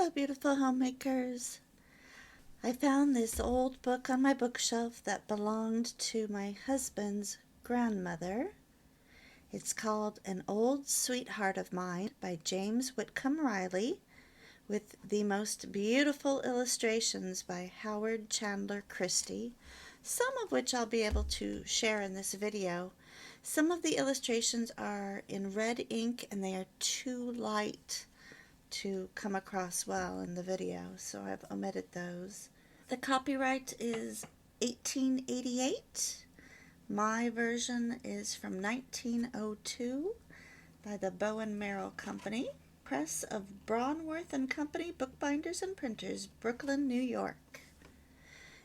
Hello, beautiful homemakers. I found this old book on my bookshelf that belonged to my husband's grandmother. It's called An Old Sweetheart of Mine by James Whitcomb Riley, with the most beautiful illustrations by Howard Chandler Christy, some of which I'll be able to share in this video. Some of the illustrations are in red ink and they are too light to come across well in the video, so I've omitted those. The copyright is 1888. My version is from 1902 by the Bow and Merrill Company, press of Braunworth and Company, Bookbinders and Printers, Brooklyn, New York.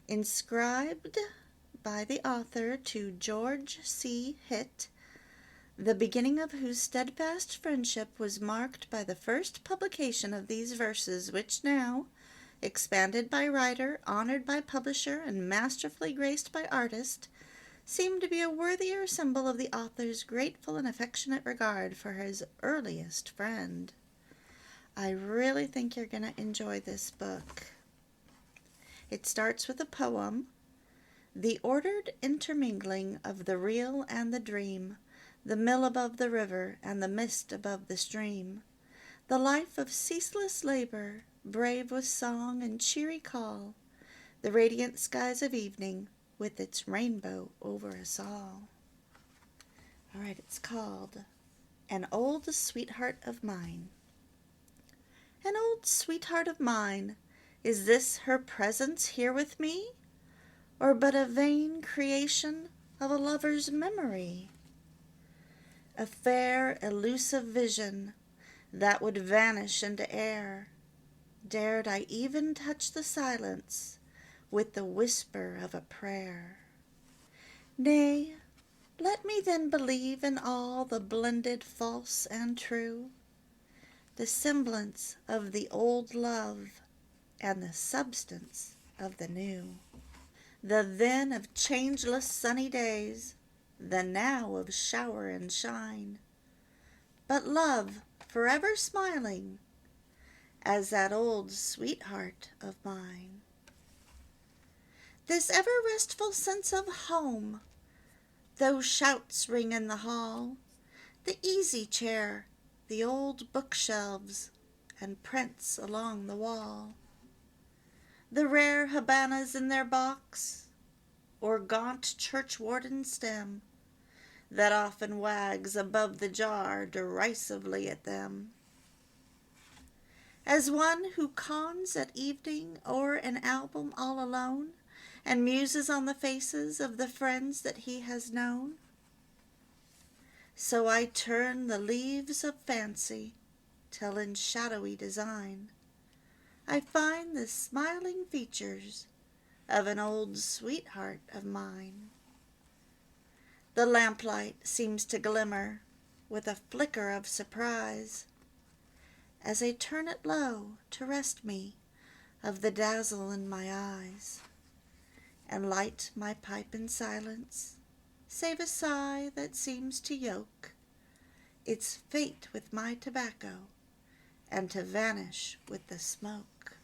Inscribed by the author to George C. Hitt, the beginning of whose steadfast friendship was marked by the first publication of these verses, which now, expanded by writer, honored by publisher, and masterfully graced by artist, seem to be a worthier symbol of the author's grateful and affectionate regard for his earliest friend. I really think you're going to enjoy this book. It starts with a poem, "The ordered intermingling of the real and the dream, the mill above the river and the mist above the stream, the life of ceaseless labor, brave with song and cheery call, the radiant skies of evening with its rainbow over us all." All right, it's called An Old Sweetheart of Mine. An old sweetheart of mine, is this her presence here with me, or but a vain creation of a lover's memory? A fair, elusive vision that would vanish into air, dared I even touch the silence with the whisper of a prayer. Nay, let me then believe in all the blended false and true, the semblance of the old love and the substance of the new, the then of changeless sunny days, the now of shower and shine, but love forever smiling as that old sweetheart of mine. This ever restful sense of home, though shouts ring in the hall, the easy chair, the old bookshelves, and prints along the wall, the rare Habanas in their box, or gaunt churchwarden stem that often wags above the jar derisively at them, as one who cons at evening o'er an album all alone and muses on the faces of the friends that he has known. So I turn the leaves of fancy till in shadowy design I find the smiling features of an old sweetheart of mine. The lamplight seems to glimmer with a flicker of surprise as I turn it low to rest me of the dazzle in my eyes, and light my pipe in silence, save a sigh that seems to yoke its fate with my tobacco and to vanish with the smoke.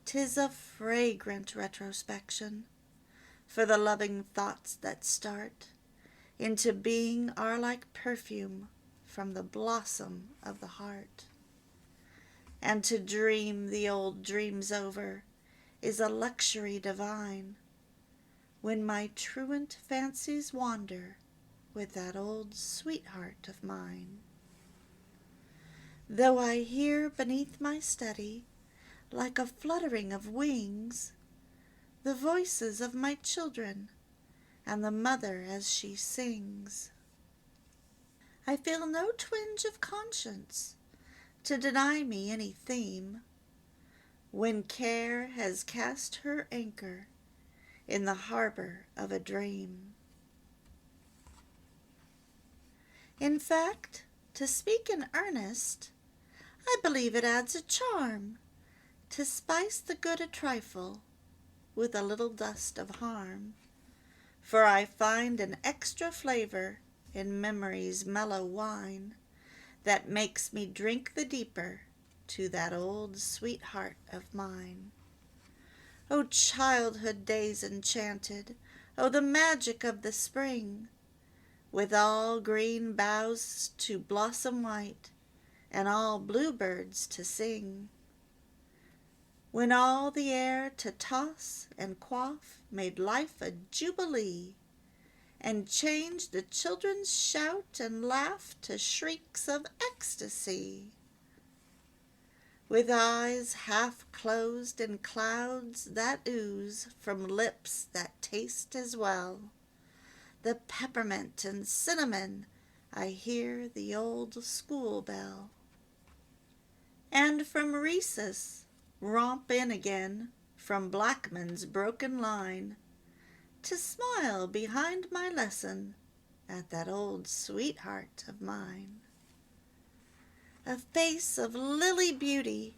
'Tis a fragrant retrospection, for the loving thoughts that start into being are like perfume from the blossom of the heart. And to dream the old dreams over is a luxury divine, when my truant fancies wander with that old sweetheart of mine. Though I hear beneath my study, like a fluttering of wings, the voices of my children and the mother as she sings, I feel no twinge of conscience to deny me any theme, when care has cast her anchor in the harbor of a dream. In fact, to speak in earnest, I believe it adds a charm to spice the good a trifle with a little dust of harm, for I find an extra flavor in memory's mellow wine that makes me drink the deeper to that old sweetheart of mine. O childhood days enchanted, O the magic of the spring, with all green boughs to blossom white, and all bluebirds to sing, when all the air to toss and quaff made life a jubilee, and changed the children's shout and laugh to shrieks of ecstasy. With eyes half closed in clouds that ooze from lips that taste as well, the peppermint and cinnamon, I hear the old school bell. And from recess romp in again from Blackman's broken line, to smile behind my lesson at that old sweetheart of mine. A face of lily beauty,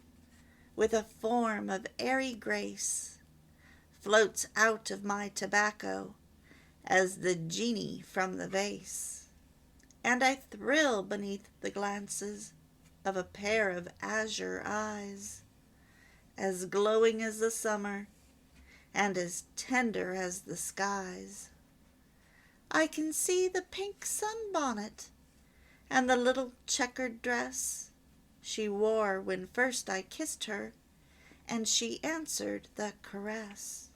with a form of airy grace, floats out of my tobacco as the genie from the vase, and I thrill beneath the glances of a pair of azure eyes, as glowing as the summer and as tender as the skies. I can see the pink sunbonnet and the little checkered dress she wore when first I kissed her, and she answered the caress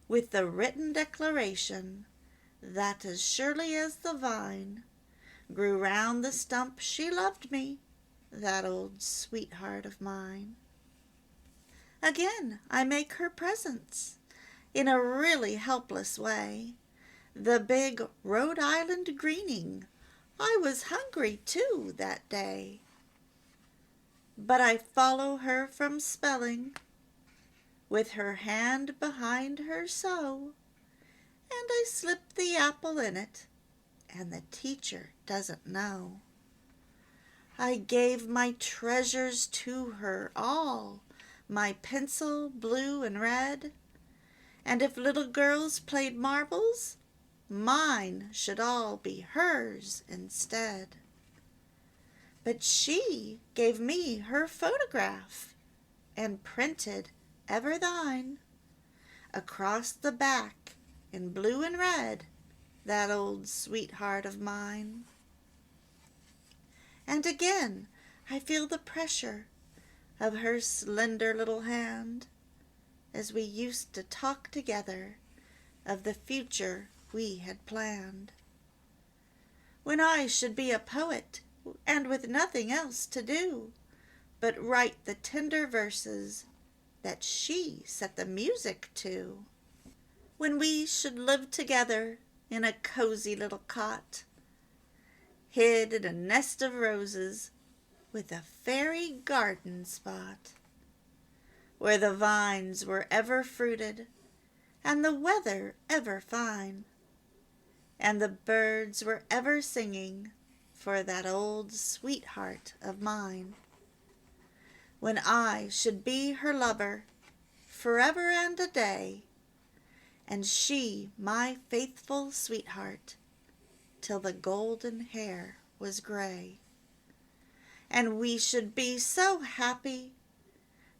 with the written declaration that as surely as the vine grew round the stump she loved me, that old sweetheart of mine. Again I make her presents in a really helpless way, the big Rhode Island greening. I was hungry too that day, but I follow her from spelling with her hand behind her so, and I slip the apple in it, and the teacher doesn't know. I gave my treasures to her all, my pencil blue and red, and if little girls played marbles, mine should all be hers instead. But she gave me her photograph and printed ever thine across the back in blue and red, that old sweetheart of mine. And again I feel the pressure of her slender little hand as we used to talk together of the future we had planned, when I should be a poet and with nothing else to do but write the tender verses that she set the music to, when we should live together in a cozy little cot, hid in a nest of roses with a fairy garden spot, where the vines were ever fruited and the weather ever fine, and the birds were ever singing for that old sweetheart of mine, when I should be her lover forever and a day, and she my faithful sweetheart till the golden hair was gray. And we should be so happy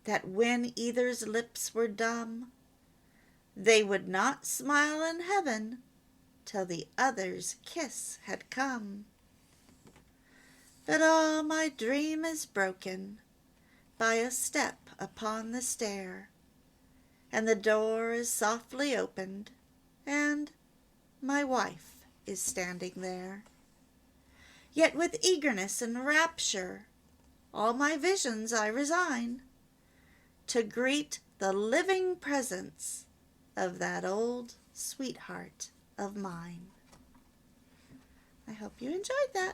that when either's lips were dumb, they would not smile in heaven till the other's kiss had come. But all my dream is broken by a step upon the stair, and the door is softly opened, and my wife is standing there. Yet with eagerness and rapture all my visions I resign, to greet the living presence of that old sweetheart of mine. I hope you enjoyed that.